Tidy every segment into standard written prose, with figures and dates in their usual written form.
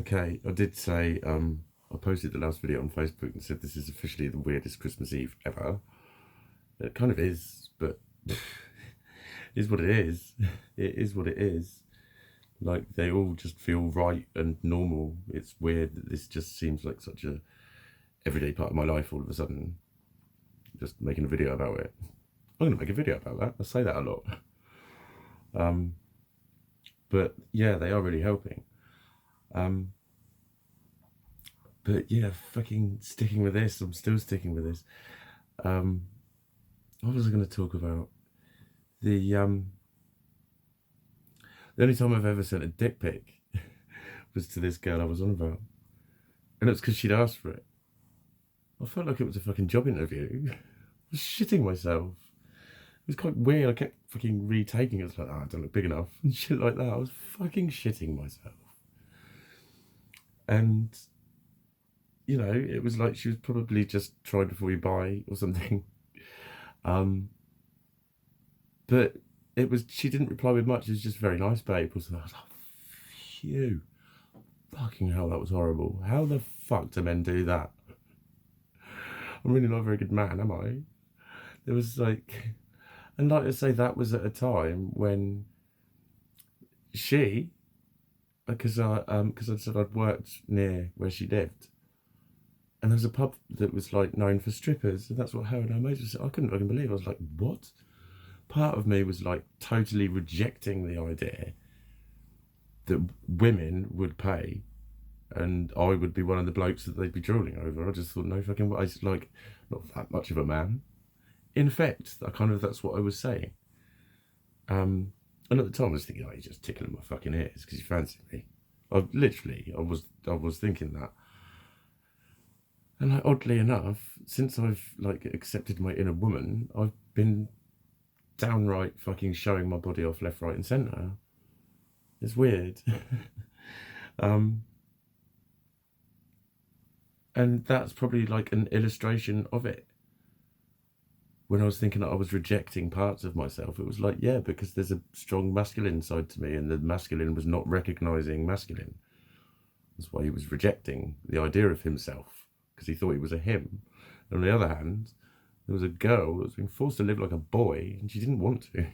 Okay, I did say, I posted the last video on Facebook and said this is officially the weirdest Christmas Eve ever. It kind of is, but it is what it is. It is what it is. Like, they all just feel right and normal. It's weird that this just seems like such a everyday part of my life all of a sudden. Just making a video about it. I'm going to make a video about that. I say that a lot. But yeah, they are really helping. But yeah, fucking sticking with this. I'm still sticking with this. What was I going to talk about? The only time I've ever sent a dick pic was to this girl I was on about, and it's because she'd asked for it. I felt like it was a fucking job interview. I was shitting myself. It was quite weird. I kept fucking retaking it. I was like, oh, I don't look big enough and shit like that. I was fucking shitting myself. And you know, it was like she was probably just trying before you buy or something. But it was, she didn't reply with much. It was just very nice, babe. So I was like, phew. Fucking hell, that was horrible. How the fuck do men do that? I'm really not a very good man, am I? There was like, and like I say, that was at a time when she, because I said I'd worked near where she lived, and there was a pub that was like known for strippers, and that's what her and her mates said. I couldn't fucking believe it. I was like, what? Part of me was like totally rejecting the idea that women would pay and I would be one of the blokes that they'd be drooling over. I just thought, no fucking way. I was like, not that much of a man. In fact, that's what I was saying. And at the time I was thinking, oh, he's just tickling my fucking ears because he fancied me. I was thinking that. And like, oddly enough, since I've like accepted my inner woman, I've been downright fucking showing my body off left, right, and centre. It's weird. And that's probably like an illustration of it. When I was thinking that I was rejecting parts of myself, it was like, yeah, because there's a strong masculine side to me, and the masculine was not recognizing masculine. That's why he was rejecting the idea of himself, because he thought he was a him. And on the other hand, there was a girl that was being forced to live like a boy, and she didn't want to.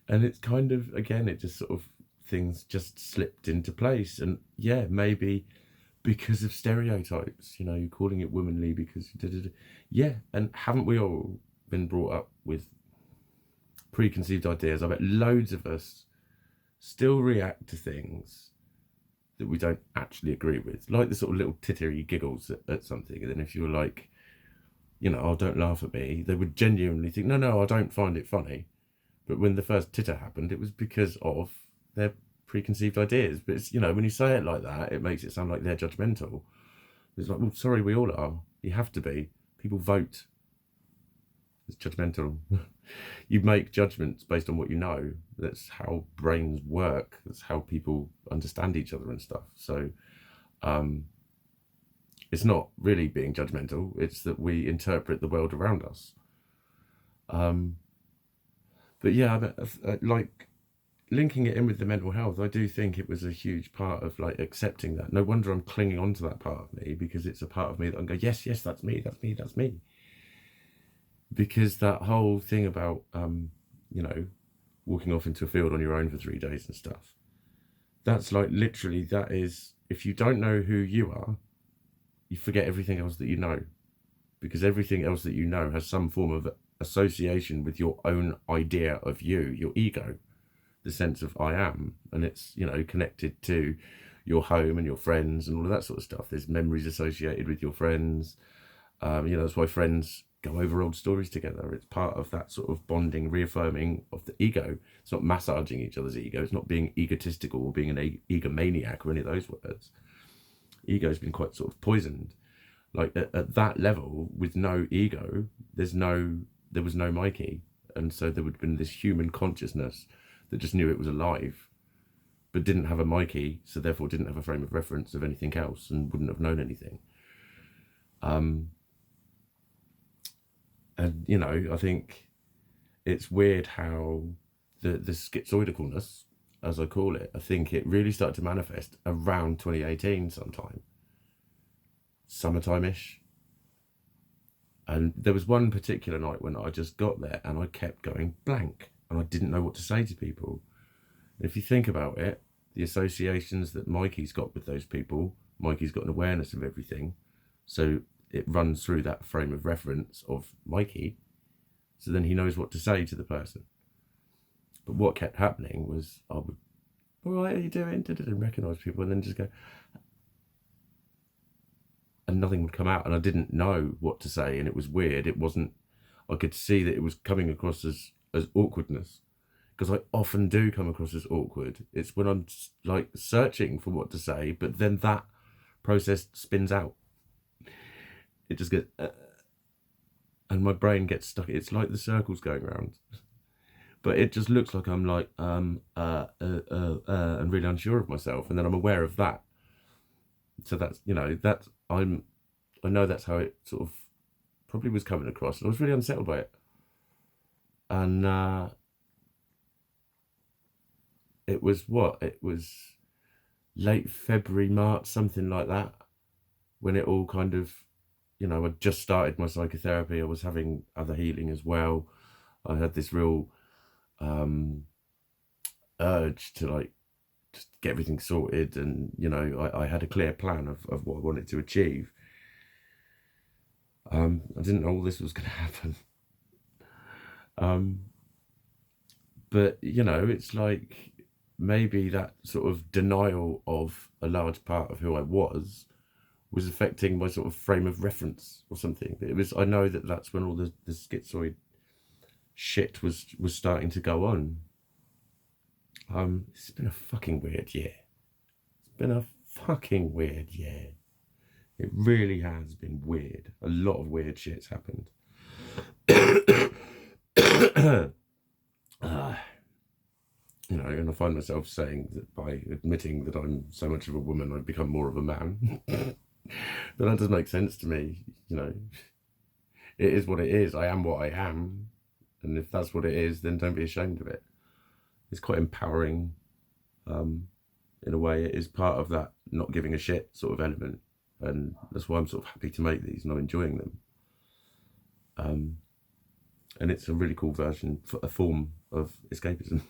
And it's kind of, again, it just sort of, things just slipped into place. And yeah, maybe because of stereotypes, you know, you're calling it womanly because yeah. And haven't we all been brought up with preconceived ideas? I bet loads of us still react to things that we don't actually agree with, like the sort of little tittery giggles at something, and then if you were like, you know, oh, don't laugh at me, they would genuinely think, no, I don't find it funny. But when the first titter happened, it was because of their preconceived ideas. But it's, you know, when you say it like that, it makes it sound like they're judgmental. It's like, well, sorry, we all are. You have to be. People vote. It's judgmental. You make judgments based on what you know. That's how brains work. That's how people understand each other and stuff. So it's not really being judgmental. It's that we interpret the world around us. But yeah, like linking it in with the mental health, I do think it was a huge part of like accepting that. No wonder I'm clinging on to that part of me, because it's a part of me that I'm going, yes, that's me, that's me, that's me. Because that whole thing about, you know, walking off into a field on your own for 3 days and stuff, that's like literally, that is, if you don't know who you are, you forget everything else that you know, because everything else that you know has some form of association with your own idea of you, your ego, the sense of I am. And it's, you know, connected to your home and your friends and all of that sort of stuff. There's memories associated with your friends. You know, that's why friends go over old stories together. It's part of that sort of bonding, reaffirming of the ego. It's not massaging each other's ego. It's not being egotistical or being an egomaniac or any of those words. Ego's been quite sort of poisoned. Like at that level, with no ego, there was no Mikey. And so there would have been this human consciousness that just knew it was alive, but didn't have a Mikey, so therefore didn't have a frame of reference of anything else and wouldn't have known anything. And, you know, I think it's weird how the schizoidicalness as I call it, I think it really started to manifest around 2018 sometime, summertime-ish. And there was one particular night when I just got there and I kept going blank and I didn't know what to say to people. And if you think about it, the associations that Mikey's got with those people, Mikey's got an awareness of everything. So it runs through that frame of reference of Mikey. So then he knows what to say to the person. But what kept happening was I would, all right, how are you doing? And recognise people and then just go, and nothing would come out. And I didn't know what to say. And it was weird. It wasn't, I could see that it was coming across as awkwardness. Because I often do come across as awkward. It's when I'm like searching for what to say, but then that process spins out. It just gets, and my brain gets stuck. It's like the circles going around. But it just looks like I'm like, and really unsure of myself. And then I'm aware of that. So that's, you know, that's, I know that's how it sort of probably was coming across. And I was really unsettled by it. And it was what? It was late February, March, something like that, when it all kind of, you know, I'd just started my psychotherapy. I was having other healing as well. I had this real urge to like just get everything sorted, and you know, I had a clear plan of what I wanted to achieve. I didn't know all this was going to happen, but you know, it's like maybe that sort of denial of a large part of who I was affecting my sort of frame of reference or something. It was, I know that that's when all the schizoid shit was starting to go on. It's been a fucking weird year. It's been a fucking weird year. It really has been weird. A lot of weird shit's happened. You know, and I find myself saying that by admitting that I'm so much of a woman, I've become more of a man. But that does make sense to me. You know, it is what it is. I am what I am. And if that's what it is, then don't be ashamed of it. It's quite empowering. In a way, it is part of that not giving a shit sort of element. And that's why I'm sort of happy to make these and I'm enjoying them. And it's a really cool version, a form of escapism.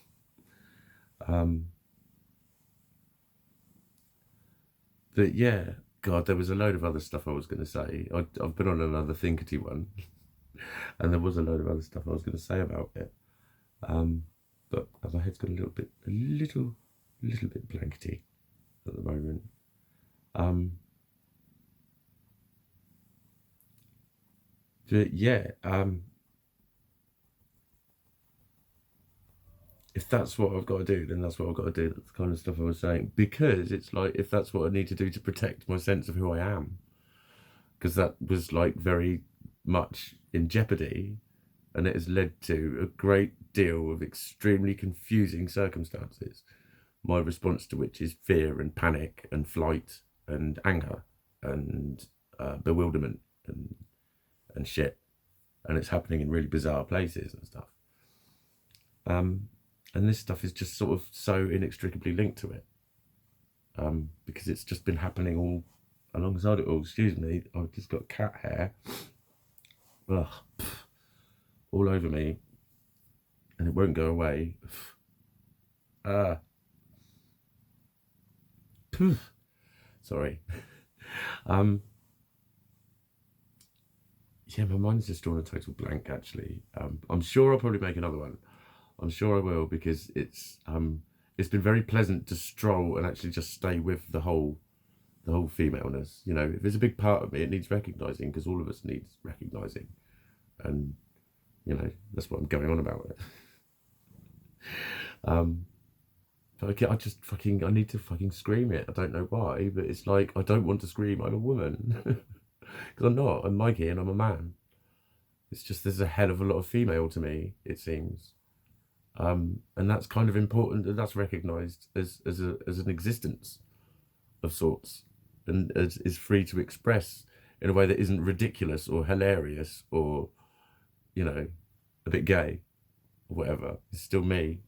But yeah, God, there was a load of other stuff I was going to say. I've been on another thinkety one. And there was a load of other stuff I was going to say about it. But my head's got a little bit blankety at the moment. But yeah, if that's what I've got to do, then that's what I've got to do. That's the kind of stuff I was saying. Because it's like, if that's what I need to do to protect my sense of who I am. Because that was like very much in jeopardy, and it has led to a great deal of extremely confusing circumstances, my response to which is fear and panic and flight and anger and bewilderment and shit, and it's happening in really bizarre places and stuff, and this stuff is just sort of so inextricably linked to it, because it's just been happening all alongside it all. Excuse me, I've just got cat hair all over me, and it won't go away. Sorry. Yeah, my mind's just drawn a total blank, actually. I'm sure I'll probably make another one. I'm sure I will, because it's been very pleasant to stroll and actually just stay with the whole femaleness. You know, if there's a big part of me, it needs recognising, because all of us needs recognising. And, you know, that's what I'm going on about it. But I need to fucking scream it. I don't know why, but it's like, I don't want to scream, I'm a woman. Because I'm not, I'm Mikey and I'm a man. It's just, there's a hell of a lot of female to me, it seems. And that's kind of important, that that's recognised as an existence of sorts, and is free to express in a way that isn't ridiculous or hilarious or, you know, a bit gay or whatever. It's still me.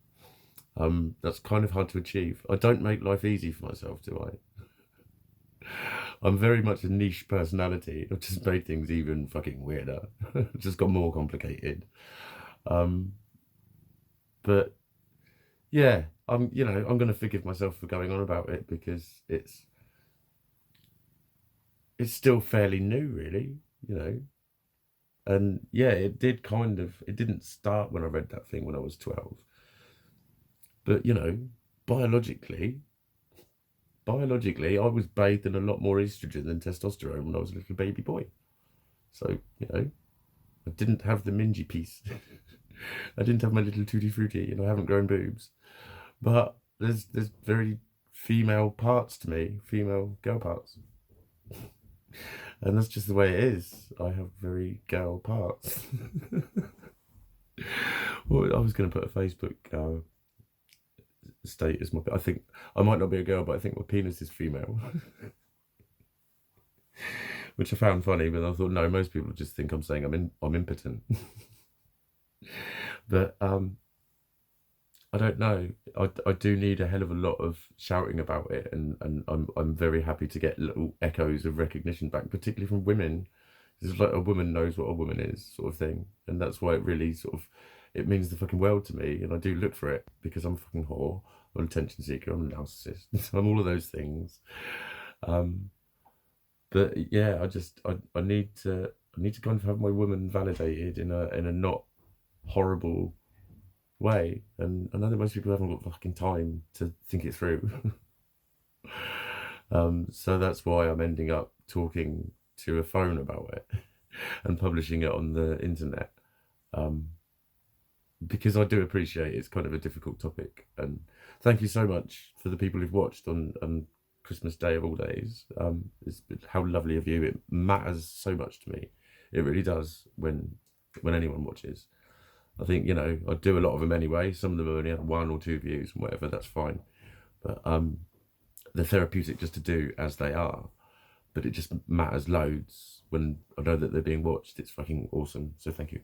That's kind of hard to achieve. I don't make life easy for myself, do I? I'm very much a niche personality. I've just made things even fucking weirder. It's just got more complicated. Um, but yeah, I'm gonna forgive myself for going on about it because it's still fairly new, really, you know. And yeah, it didn't start when I read that thing when I was 12. But biologically, biologically, I was bathed in a lot more estrogen than testosterone when I was a little baby boy. So, I didn't have the mingy piece. I didn't have my little tutti frutti, and I haven't grown boobs. But there's very female parts to me, female girl parts. And that's just the way it is. I have very girl parts. Well, I was going to put a Facebook status. I think I might not be a girl, but I think my penis is female. Which I found funny, but I thought, no, most people just think I'm saying I'm impotent. But I don't know. I do need a hell of a lot of shouting about it, and I'm very happy to get little echoes of recognition back, particularly from women. It's like a woman knows what a woman is, sort of thing, and that's why it really it means the fucking world to me, and I do look for it because I'm a fucking whore, I'm an attention seeker, I'm a narcissist, I'm all of those things. But yeah, I need to kind of have my woman validated in a not horrible way, and I know that most people haven't got fucking time to think it through. So that's why I'm ending up talking to a phone about it and publishing it on the internet, because I do appreciate it's kind of a difficult topic. And thank you so much for the people who've watched on Christmas Day of all days. It's how lovely of you. It matters so much to me. It really does when anyone watches. I think, I do a lot of them anyway. Some of them only have 1 or 2 views and whatever, that's fine. But they're therapeutic just to do as they are. But it just matters loads when I know that they're being watched. It's fucking awesome. So thank you.